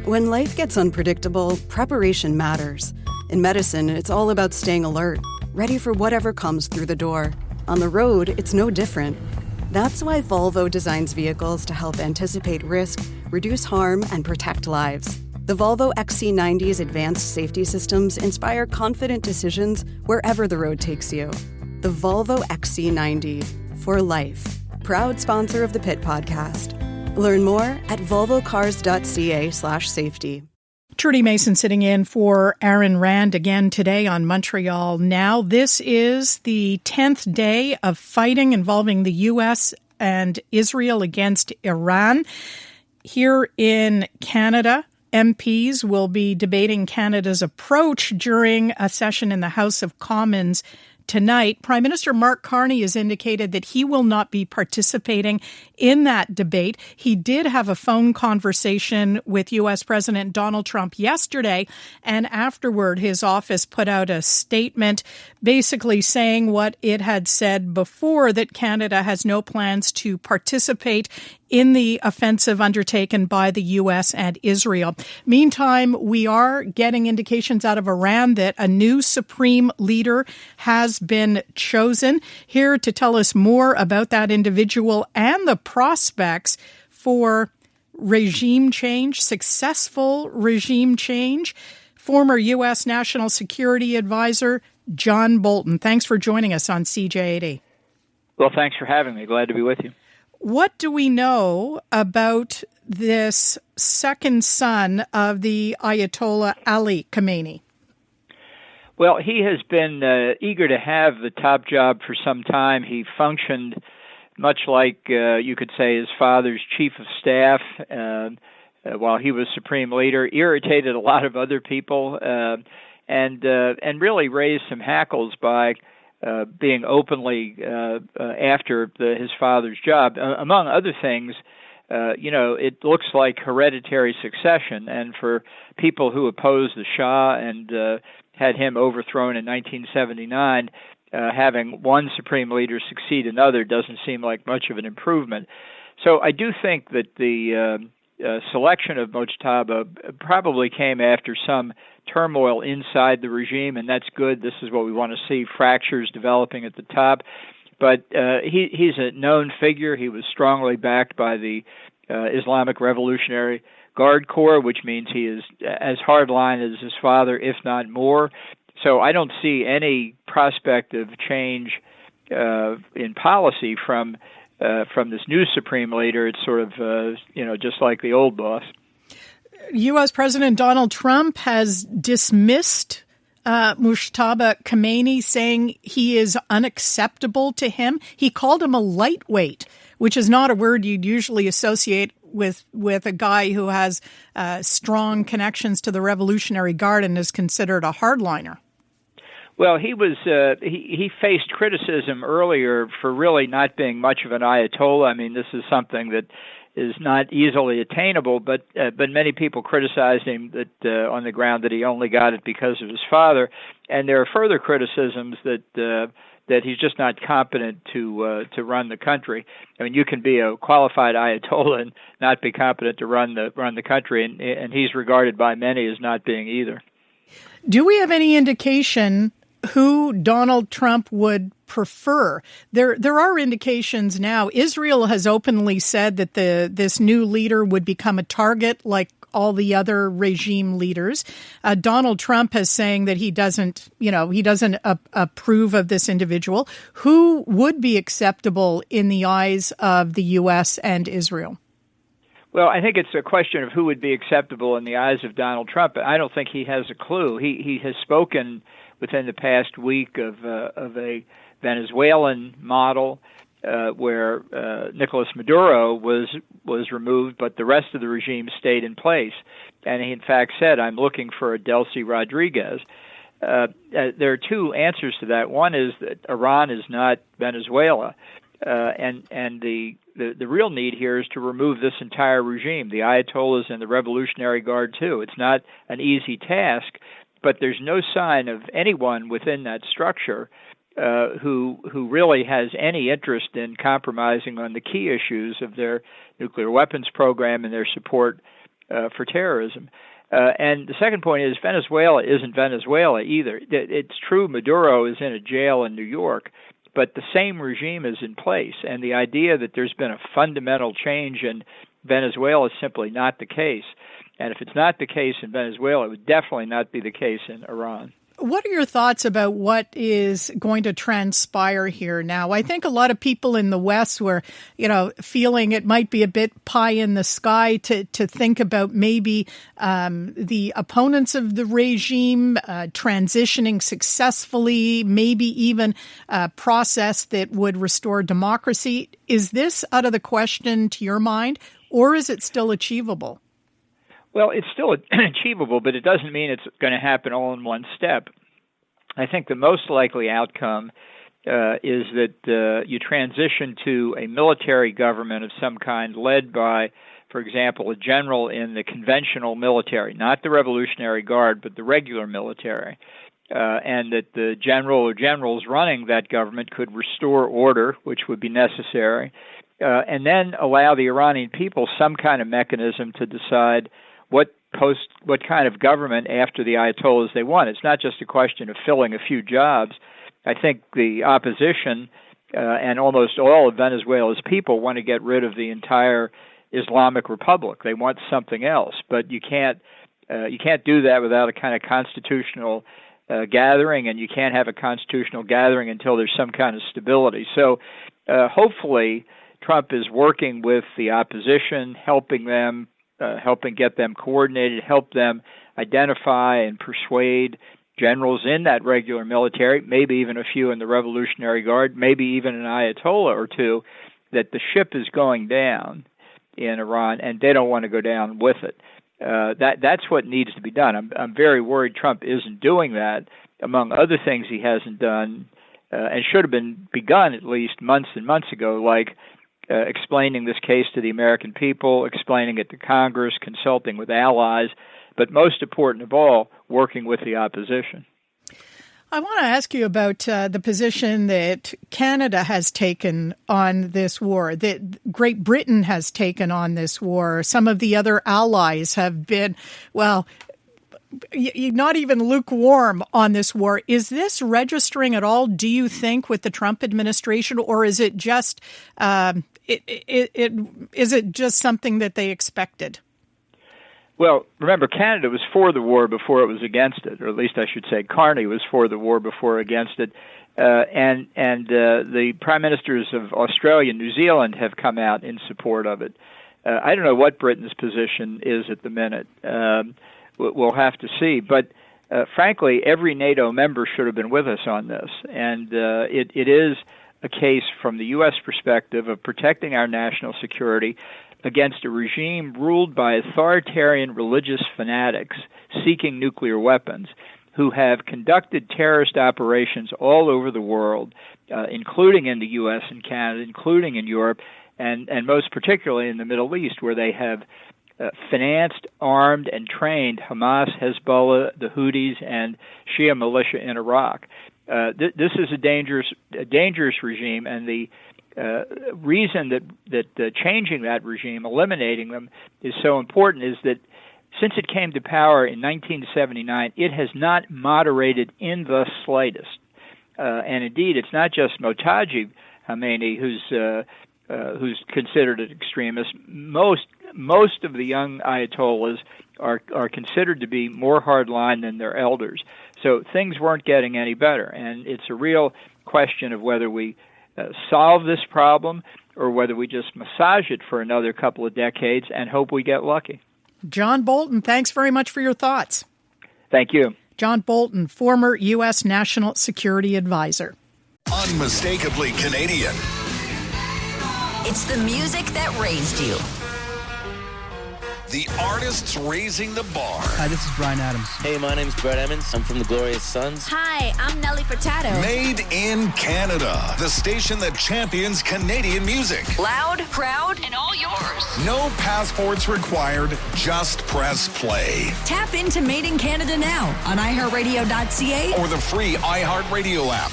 When life gets unpredictable, preparation matters. In medicine, it's all about staying alert, ready for whatever comes through the door. On the road, it's no different. That's why Volvo designs vehicles to help anticipate risk, reduce harm, and protect lives. The Volvo XC90's advanced safety systems inspire confident decisions wherever the road takes you. The Volvo XC90, for life. Proud sponsor of the Pit Podcast. Learn more at volvocars.ca/safety. Trudie Mason sitting in for Aaron Rand again today on Montreal Now. This is the 10th day of fighting involving the U.S. and Israel against Iran. Here in Canada, MPs will be debating Canada's approach during a session in the House of Commons tonight. Prime Minister Mark Carney has indicated that he will not be participating in that debate. He did have a phone conversation with U.S. President Donald Trump yesterday, and afterward his office put out a statement basically saying what it had said before, that Canada has no plans to participate in the offensive undertaken by the U.S. and Israel. Meantime, we are getting indications out of Iran that a new supreme leader has been chosen. Here to tell us more about that individual and the prospects for regime change, successful regime change, former U.S. National Security Advisor John Bolton. Thanks for joining us on CJAD. Well, thanks for having me. Glad to be with you. What do we know about this second son of the Ayatollah Ali Khamenei? Well, he has been eager to have the top job for some time. He functioned much like, you could say, his father's chief of staff while he was supreme leader, irritated a lot of other people, and really raised some hackles by being openly after his father's job. Among other things, it looks like hereditary succession, and for people who opposed the Shah and had him overthrown in 1979, having one supreme leader succeed another doesn't seem like much of an improvement. So I do think that the selection of Mojtaba probably came after some turmoil inside the regime, and that's good. This is what we want to see, fractures developing at the top. But he's a known figure. He was strongly backed by the Islamic Revolutionary Guard Corps, which means he is as hardline as his father, if not more. So I don't see any prospect of change in policy from this new supreme leader. It's sort of, just like the old boss. U.S. President Donald Trump has dismissed Mojtaba Khamenei, saying he is unacceptable to him. He called him a lightweight, which is not a word you'd usually associate with a guy who has strong connections to the Revolutionary Guard and is considered a hardliner. Well, he was he faced criticism earlier for really not being much of an Ayatollah. I mean, this is something that is not easily attainable, but many people criticized him that on the ground that he only got it because of his father, and there are further criticisms that he's just not competent to run the country. I mean, you can be a qualified Ayatollah and not be competent to run the country, and he's regarded by many as not being either. Do we have any indication who Donald Trump would prefer? There are indications now. Israel has openly said that this new leader would become a target like all the other regime leaders. Donald Trump is saying that he doesn't approve of this individual. Who would be acceptable in the eyes of the U.S. and Israel? Well, I think it's a question of who would be acceptable in the eyes of Donald Trump. I don't think he has a clue. He has spoken within the past week of a Venezuelan model where Nicolas Maduro was removed, but the rest of the regime stayed in place. And he, in fact, said, "I'm looking for a Delcy Rodriguez." There are two answers to that. One is that Iran is not Venezuela, and the real need here is to remove this entire regime, the Ayatollahs and the Revolutionary Guard too. It's not an easy task, but there's no sign of anyone within that structure who really has any interest in compromising on the key issues of their nuclear weapons program and their support for terrorism. And the second point is Venezuela isn't Venezuela either. It's true Maduro is in a jail in New York, but the same regime is in place. And the idea that there's been a fundamental change in Venezuela is simply not the case. And if it's not the case in Venezuela, it would definitely not be the case in Iran. What are your thoughts about what is going to transpire here now? I think a lot of people in the West were, feeling it might be a bit pie in the sky to think about maybe the opponents of the regime transitioning successfully, maybe even a process that would restore democracy. Is this out of the question to your mind, or is it still achievable? Well, it's still achievable, but it doesn't mean it's going to happen all in one step. I think the most likely outcome is that you transition to a military government of some kind led by, for example, a general in the conventional military, not the Revolutionary Guard, but the regular military, and that the general or generals running that government could restore order, which would be necessary, and then allow the Iranian people some kind of mechanism to decide what kind of government after the Ayatollahs they want. It's not just a question of filling a few jobs. I think the opposition and almost all of Venezuela's people want to get rid of the entire Islamic Republic. They want something else, but you can't do that without a kind of constitutional gathering, and you can't have a constitutional gathering until there's some kind of stability. So hopefully Trump is working with the opposition, helping get them coordinated, help them identify and persuade generals in that regular military, maybe even a few in the Revolutionary Guard, maybe even an Ayatollah or two, that the ship is going down in Iran, and they don't want to go down with it. That's what needs to be done. I'm very worried Trump isn't doing that. Among other things he hasn't done, and should have been begun at least months and months ago, like explaining this case to the American people, explaining it to Congress, consulting with allies, but most important of all, working with the opposition. I want to ask you about the position that Canada has taken on this war, that Great Britain has taken on this war. Some of the other allies have been, not even lukewarm on this war. Is this registering at all, do you think, with the Trump administration, or is it just is it just something that they expected? Well, remember, Canada was for the war before it was against it, or at least I should say Carney was for the war before against it. And the prime ministers of Australia and New Zealand have come out in support of it. I don't know what Britain's position is at the minute. We'll have to see. But frankly, every NATO member should have been with us on this. And it is a case from the U.S. perspective of protecting our national security against a regime ruled by authoritarian religious fanatics seeking nuclear weapons who have conducted terrorist operations all over the world, including in the U.S. and Canada, including in Europe, and most particularly in the Middle East, where they have financed, armed, and trained Hamas, Hezbollah, the Houthis, and Shia militia in Iraq. This is a dangerous regime, and the reason that changing that regime, eliminating them, is so important is that since it came to power in 1979, it has not moderated in the slightest. And indeed, it's not just Motaji Khamenei who's considered an extremist. Most of the young Ayatollahs are considered to be more hardline than their elders. So things weren't getting any better, and it's a real question of whether we solve this problem or whether we just massage it for another couple of decades and hope we get lucky. John Bolton, thanks very much for your thoughts. Thank you. John Bolton, former U.S. National Security Advisor. Unmistakably Canadian. It's the music that raised you. The artists raising the bar. Hi, this is Brian Adams. Hey, my name's Brett Emmons. I'm from the Glorious Sons. Hi, I'm Nelly Furtado. Made in Canada. The station that champions Canadian music. Loud, proud, and all yours. No passports required. Just press play. Tap into Made in Canada now on iHeartRadio.ca or the free iHeartRadio app.